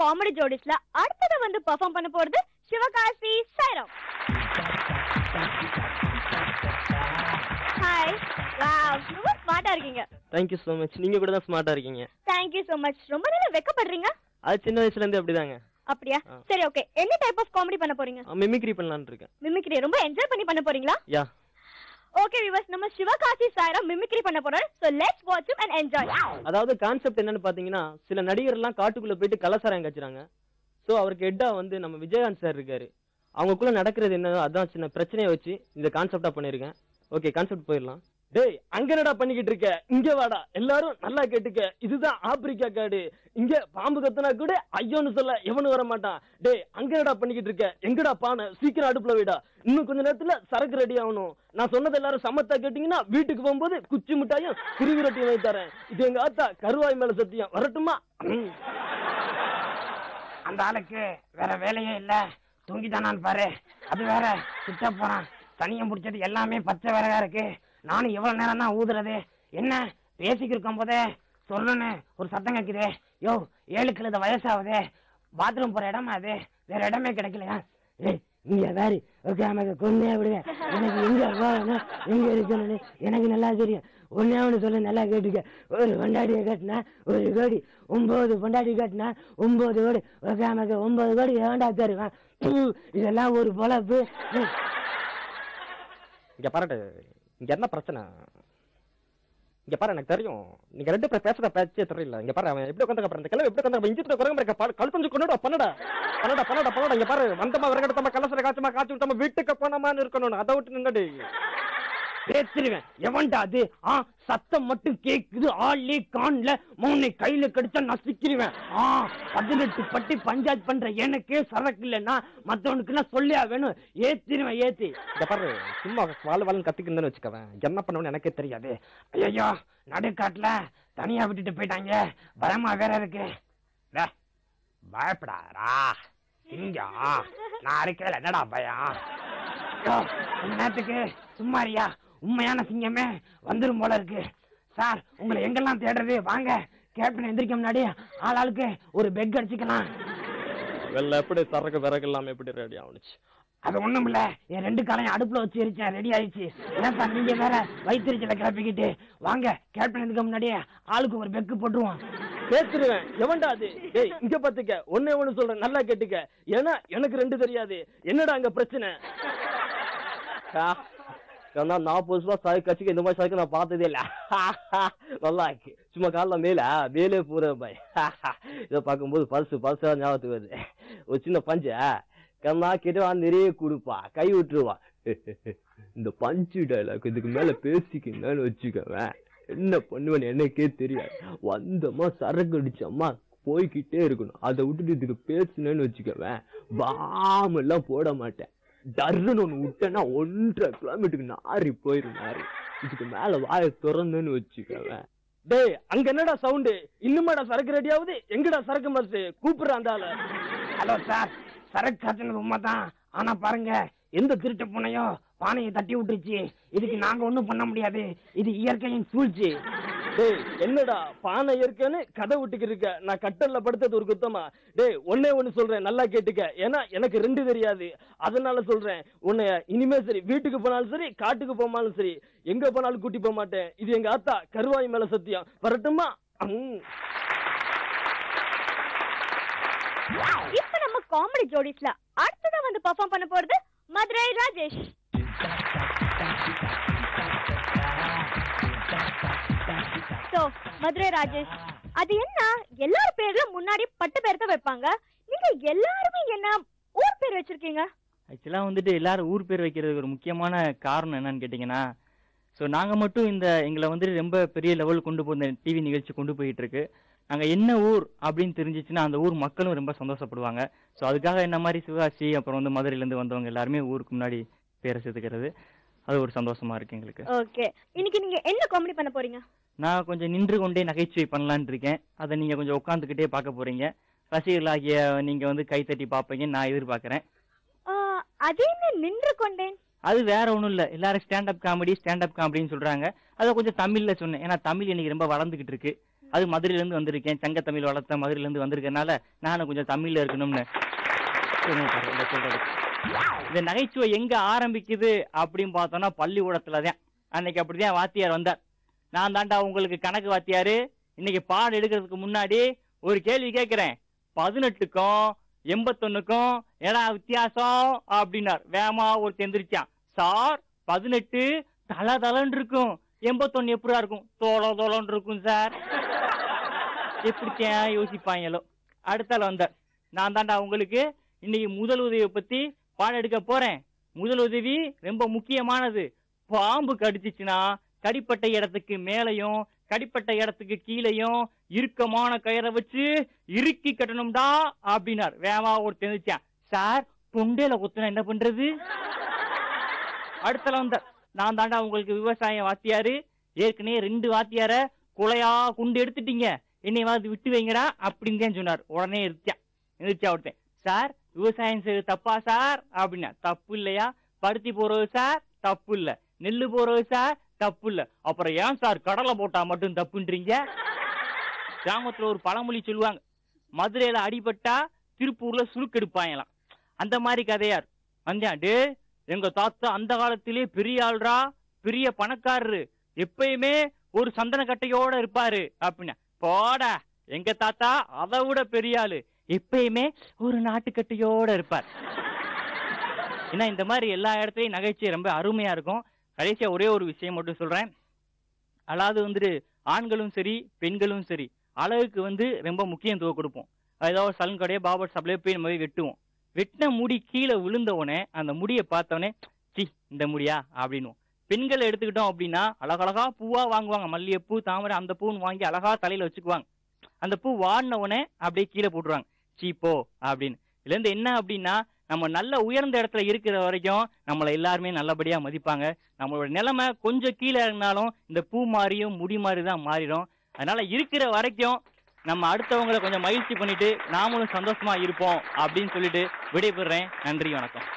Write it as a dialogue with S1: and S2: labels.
S1: Comedy ஜோடிஸ்ல அடுத்தத வந்து perform பண்ண போறது சிவகாசி சாய்ராம். ஹாய். வாவ், ரொம்ப ஸ்மார்ட்டா இருக்கீங்க.
S2: Thank you so much. நீங்க கூட தான் ஸ்மார்ட்டா இருக்கீங்க.
S1: Thank you so much. ரொம்ப நல்லா வெக்கப்படுறீங்க.
S2: அது சின்ன வயசுல இருந்தே அப்படிதாங்க.
S1: அப்படியா? சரி, ஓகே. என்ன டைப் ஆஃப் காமெடி பண்ண போறீங்க?
S2: மிமிக்ரி பண்ணலாம்னு இருக்கேன்.
S1: மிமிக்ரி ரொம்ப என்ஜாய் பண்ணி பண்ண போறீங்களா?
S2: யா.
S1: ஓகே வியூவர்ஸ், நம்ம சிவகாசி சாய்ராம் மிமிக்ரி பண்ண போறாரு. So let's watch him and enjoy.
S2: அதாவது கான்செப்ட் என்னன்னு பாத்தீங்கன்னா, சில நடிகர் எல்லாம் காட்டுக்குள்ள போயிட்டு கலசாரம் காய்ச்சறாங்க. சோ அவருக்கு ஹெட்டா வந்து நம்ம விஜயகாந்த் சார் இருக்காரு. அவங்களுக்குள்ள நடக்கிறது என்னதோ அதான் சின்ன பிரச்சனையை வச்சு இந்த கான்செப்டா பண்ணிருக்கேன். ஓகே, கான்செப்ட் போயிடலாம். டேய், அங்க என்னடா பண்ணிக்கிட்டு இருக்க? இங்க வாடா, எல்லாரும் நல்லா கேட்டுக்க. இதுதான் ஆப்பிரிக்கா காடு. இங்க பாம்பு கத்துனா கூட ஐயோன்னு சொல்ல எவனும் வர மாட்டான். டேய், அங்க என்னடா பண்ணிக்கிட்டு இருக்க? எங்கடா பானை? சீக்கிரம் அடுப்புல வைடா. இன்னும் கொஞ்ச நேரத்துல சரக்கு ரெடி ஆகணும். நான் சொன்னது எல்லாரும் சமத்தா கேட்டீங்கன்னா வீட்டுக்கு போகும்போது குச்சி மிட்டாயும் குருவி ரொட்டியும் வாங்கி தரேன். இது எங்க ஆத்தா கருவாய் மேல சத்தியம். வரட்டுமா?
S3: அந்த ஆளுக்கு வேற வேலையே இல்ல, தூங்கிட்டானான்னு பாரு. அது வேற கிட்ட போறான். தனியம் பிடிச்சது எல்லாமே பச்சை வேறையா இருக்கு. நானும் எவ்வளவு நேரம் தான் ஊதுறது? என்ன பேசிக்கு இருக்கும் போதே சொல்லணும்னு ஒரு சத்தம் கேக்குதே. யோ, 7 வயசாகுதே. பாத்ரூம் போற இடமா அது? வேற இடமே கிடைக்கலையா? இங்க வேறு கொண்டே விடுவேன். எனக்கு எங்க போகணும், எங்க இருக்கணும்னு எனக்கு நல்லா தெரியும். ஒன்னு சொல்ல நல்லா கேட்டுக்க. ஒரு பொண்டாட்டியை கட்டினா 1 கோடி, 9 பொண்டாட்டி கட்டினா 9 கோடி. 9 கோடி வேண்டா தருவேன். இதெல்லாம் ஒரு பொழப்பு.
S2: இங்க பாருட்டு, இங்க என்ன பிரச்சனை? இங்க பாரு, எனக்கு தெரியும் நீங்க 2 பேர் பேசுற பேச்சே தெரியல. இங்க பாரு, அவன் எப்படி உட்காந்து இந்த கிளவி எப்படி உட்காந்து இஞ்சிட்டு குரங்க கழுத்தஞ்சு கொண்டுடா பண்ணடா பண்ணடா பண்ணடா பண்ணடா. இங்க பாரு, வந்தமா விறகெடுத்தமா கலசர காய்ச்சி விட்டமா வீட்டுக்கு போனமான்னு இருக்கணும். அதை விட்டு நின்னடி
S3: பேசிருவேன். எவன்டா அது? சத்தம் மட்டும் கேக்குது, ஆளே காணல. மௌனை கையில கடிச்சா நசுக்கிடுவேன். 18 பட்டி பஞ்சாயத்து பண்ற எனக்கே சரக்கு இல்லைன்னா மத்தவனுக்கு சொல்லியா வேணும்? ஏத்திடுவேன், ஏத்தி.
S2: இங்க பாரு, சும்மா வாழ் கத்திக்கின்னு வச்சுக்கவேன். என்ன பண்ணணும்னு எனக்கே தெரியாது.
S3: ஐயோ, நடுக்காட்டுல தனியா விட்டுட்டு போயிட்டாங்க. பயமா வேற இருக்கு. பயப்படாரா இங்க நான் இருக்கல. என்னடா பயம்? கொஞ்ச நேரத்துக்கு சும்மாரியா, உண்மையான சிங்கமே வந்துரும் போல இருக்கு. சார், உங்களை எங்கெல்லாம் தேடுறது? வாங்க, கேப்டன் எந்திரிக்க முன்னாடி ஆளாளுக்கு ஒரு பெக் அடிச்சுக்கலாம்.
S2: வெள்ள எப்படி சரக்கு விறகு இல்லாம எப்படி ரெடி ஆகுச்சு?
S3: அது ஒண்ணும் இல்ல, என் 2 காலையும் அடுப்புல வச்சு எரிச்சேன், ரெடி ஆயிடுச்சு. ஏன் சார் நீங்க வேற வயிற்றுச்சல கிளப்பிக்கிட்டு? வாங்க, கேப்டன் எதுக்க முன்னாடியே ஆளுக்கு ஒரு பெக்கு போட்டுருவோம்.
S2: பேசிடுவேன். எவன்டா அது? டேய், இங்க பாத்துக்க, ஒண்ணு சொல்றேன், நல்லா கேட்டுக்க. ஏன்னா எனக்கு 2 தெரியாது. என்னடா அங்க பிரச்சனை? நான் புதுசா சாய் கட்சிக்கு இந்த மாதிரி சாய்க்கு நான் பார்த்ததே இல்ல. நல்லா இருக்கு. சும்மா கால மேலே பூரா பாய். இதை பார்க்கும்போது பல்சா ஞாபகத்துக்கு வருது. ஒரு சின்ன பஞ்ச கண்ணா கிட்ட நிறைய கொடுப்பா, கை விட்டுருவா. இந்த பஞ்சு டைலாக் இதுக்கு மேல பேசிக்கன்னு வச்சுக்கவேன். என்ன பண்ணுவேன்னு எனக்கே தெரியாது. வந்தம்மா சரக்கு அடிச்சம்மா போய்கிட்டே இருக்கணும். அதை விட்டுட்டு இதுக்கு பேசுனேன்னு வச்சுக்கவேன், பாமெல்லாம் போட மாட்டேன். டர்ன்னு ஒண்ணு விட்டேன்னா 1.5 கிலோமீட்டருக்கு நாரி போயிரும். இதுக்கு மேல வாயை திறந்துன்னு வச்சுக்கவேன். டேய், அங்க என்னடா சவுண்டு? இன்னுமாடா சரக்கு ரெடி ஆகுது? எங்கடா சரக்கு மரசு? கூப்பிடுற அந்த ஆள.
S3: ஹலோ சார், சரக்கு காய்ச்சனது உண்மைதான். ஆனா பாருங்க, எந்த திருட்டு பூனையோ பானையை தட்டி விட்டுருச்சு. இதுக்கு நாங்க ஒண்ணும் பண்ண முடியாது. இது இயற்கையின் சூழ்ச்சி.
S2: டேய், என்னடா பானை இயற்கைன்னு கதை விட்டுக்கிட்டு இருக்க? நான் கட்டல்ல படுத்தது ஒரு குத்தமா? டேய், ஒண்ணு சொல்றேன், நல்லா கேட்டுக்க. ஏன்னா எனக்கு 2 தெரியாது. அதனால சொல்றேன், உன்னை இனிமே சரி வீட்டுக்கு போனாலும் சரி, காட்டுக்கு போனாலும் சரி, எங்க போனாலும் கூட்டி போக மாட்டேன். இது எங்க ஆத்தா கருவாய் மேல சத்தியம். வரட்டுமா?
S1: இப்ப நம்ம காமெடி ஜோடிஸ்ல அடுத்ததா வந்து பெர்ஃபார்ம் பண்ண போறது மதுரை ராஜேஷ். சோ மதுரை ராஜேஷ், அது என்ன எல்லாரும் பேர்ல முன்னாடி பட்டு பேர் தான் வைப்பாங்க. நீங்க எல்லாருமே என்ன ஊர் பேர் வச்சிருக்கீங்க?
S4: ஆக்சுவலா வந்துட்டு எல்லாரும் ஊர் பேர் வைக்கிறதுக்கு ஒரு முக்கியமான காரணம் என்னன்னு கேட்டீங்கன்னா, ஸோ நாங்க மட்டும் எங்களை வந்துட்டு ரொம்ப பெரிய லெவல் கொண்டு போய் டிவி நிகழ்ச்சி கொண்டு போயிட்டு இருக்கு. நாங்க என்ன ஊர் அப்படின்னு தெரிஞ்சிச்சுன்னா அந்த ஊர் மக்களும் ரொம்ப சந்தோஷப்படுவாங்க. ஸோ அதுக்காக என்ன மாதிரி சிவகாசி அப்புறம் வந்து மதுரையிலேருந்து வந்தவங்க எல்லாருமே ஊருக்கு முன்னாடி பேரை சேர்த்துக்கிறது, அது ஒரு சந்தோஷமா இருக்கு எங்களுக்கு.
S1: ஓகே, இன்னைக்கு நீங்க என்ன காமெடி பண்ண போறீங்க?
S4: நான் கொஞ்சம் நின்று கொண்டே நகைச்சுவை பண்ணலான்னு இருக்கேன். அதை நீங்க கொஞ்சம் உட்காந்துக்கிட்டே பார்க்க போறீங்க. ரசிகர்களாகிய நீங்க வந்து கை தட்டி பார்ப்பீங்கன்னு நான் எதிர்பார்க்கிறேன்.
S1: அதே நின்று கொண்டேன்,
S4: அது வேற ஒண்ணும் இல்ல. எல்லாரும் ஸ்டாண்டப் காமெடின்னு சொல்றாங்க. அதை கொஞ்சம் தமிழ்ல சொன்னேன். ஏன்னா தமிழ் இன்னைக்கு ரொம்ப வளர்ந்துகிட்டு இருக்கு. அது மதுரையில இருந்து வந்திருக்கேன், சங்க தமிழ் வளர்த்த மதுரையில இருந்து வந்திருக்கனால நானும் கொஞ்சம் தமிழ்ல இருக்கணும்னு சொல்றது. இந்த நகைச்சுவை எங்க ஆரம்பிக்குது அப்படின்னு பார்த்தோம்னா பள்ளிக்கூடத்துலதான். அன்னைக்கு அப்படிதான் வாத்தியார் வந்தார். நான் தாண்டா உங்களுக்கு கணக்கு வாத்தியாரு, இன்னைக்கு பாடம் எடுக்கிறதுக்கு முன்னாடி ஒரு கேள்வி கேட்கிறேன், 18க்கும் 81க்கும் ஏடா வித்தியாசம் அப்படின்னார். வேமா ஒரு எந்திரிச்சான். சார் 18 தலை தலைன்னு இருக்கும், 81 எப்படா இருக்கும், தோளோ தோளோன்னு இருக்கும் சார். எப்படித்தான் யோசிப்பாங்களோ. அடுத்தால வந்தார். நான் தாண்டா உங்களுக்கு இன்னைக்கு முதல் உதவியை பத்தி பாடம் எடுக்க போறேன். முதல் உதவி ரொம்ப முக்கியமானது. பாம்பு கடிச்சிச்சுன்னா கடிப்பட்ட இடத்துக்கு மேலையும் கடிப்பட்ட இடத்துக்கு கீழையும் இறுக்கமான கயிறை வச்சு இறுக்கி கட்டணும்டா அப்படின்னார். வேமா ஒரு தெரிஞ்சான். சார் தொண்டையில குத்துனா என்ன பண்றது? அடுத்தல வந்த நான் தாண்டா உங்களுக்கு விவசாய வாத்தியாரு, ஏற்கனவே 2 வாத்தியார குலையா குண்டு எடுத்துட்டீங்க, என்னையாவது விட்டு வைங்கடா அப்படின்னு தான் சொன்னார். உடனே எந்திரிச்சா ஒருத்தன். சார் விவசாயம் செய்வது தப்பா சார் அப்படின்னா. தப்பு இல்லையா? பருத்தி போறது சார் தப்பு இல்ல, நெல்லு போறது சார் தப்பு இல்ல, அப்புறம் ஏன் சார் கடலை போட்டா மட்டும் தப்புன்றீங்க? கிராமத்துல ஒரு பழமொழி சொல்லுவாங்க, மதுரையில அடிபட்டா திருப்பூர்ல சுருக்கெடுப்பாங்களாம். அந்த மாதிரி கதையார் வந்தாண்டு. எங்க தாத்தா அந்த காலத்திலே பெரிய ஆள்ரா, பெரிய பணக்காரரு, எப்பயுமே ஒரு சந்தன கட்டையோட இருப்பாரு அப்படின்னா. போடா, எங்க தாத்தா அதை விட பெரிய ஆளு, எப்பயுமே ஒரு நாட்டுக்கட்டையோட இருப்பார். ஏன்னா இந்த மாதிரி எல்லா இடத்துலயும் நகைச்சுவை ரொம்ப அருமையா இருக்கும். கடைசியா ஒரே ஒரு விஷயம் மட்டும் சொல்றேன். அதாவது வந்துட்டு ஆண்களும் சரி பெண்களும் சரி அழகுக்கு ரொம்ப முக்கியத்துவம் கொடுப்போம். ஏதாவது சலூன் கடையோ பாபர் ஷாப்லயோ போய் நம்ம வெட்டுவோம். வெட்டின முடி கீழே விழுந்தவனே அந்த முடியை பார்த்தவனே சி இந்த முடியா அப்படின்னு. பெண்களை எடுத்துக்கிட்டோம் அப்படின்னா அழகழகா பூவா வாங்குவாங்க, மல்லிகைப்பூ தாமரை அந்த பூன்னு வாங்கி அழகா தலையில வச்சுக்குவாங்க. அந்த பூ வாடினவனே அப்படியே கீழே போட்டுருவாங்க, சீப்போ அப்படின்னு. இதுல இருந்து என்ன அப்படின்னா, நம்ம நல்ல உயர்ந்த இடத்துல இருக்கிற வரைக்கும் நம்மளை எல்லாருமே நல்லபடியா மதிப்பாங்க. நம்மளோட நிலைமை கொஞ்சம் கீழே இருந்தாலும் இந்த பூ மாதிரியும் முடி மாதிரி தான் மாறிடும். அதனால இருக்கிற வரைக்கும் நம்ம அடுத்தவங்களை கொஞ்சம் மகிழ்ச்சி பண்ணிட்டு நாமளும் சந்தோஷமா இருப்போம் அப்படின்னு சொல்லிட்டு விடைபெறுறேன். நன்றி, வணக்கம்.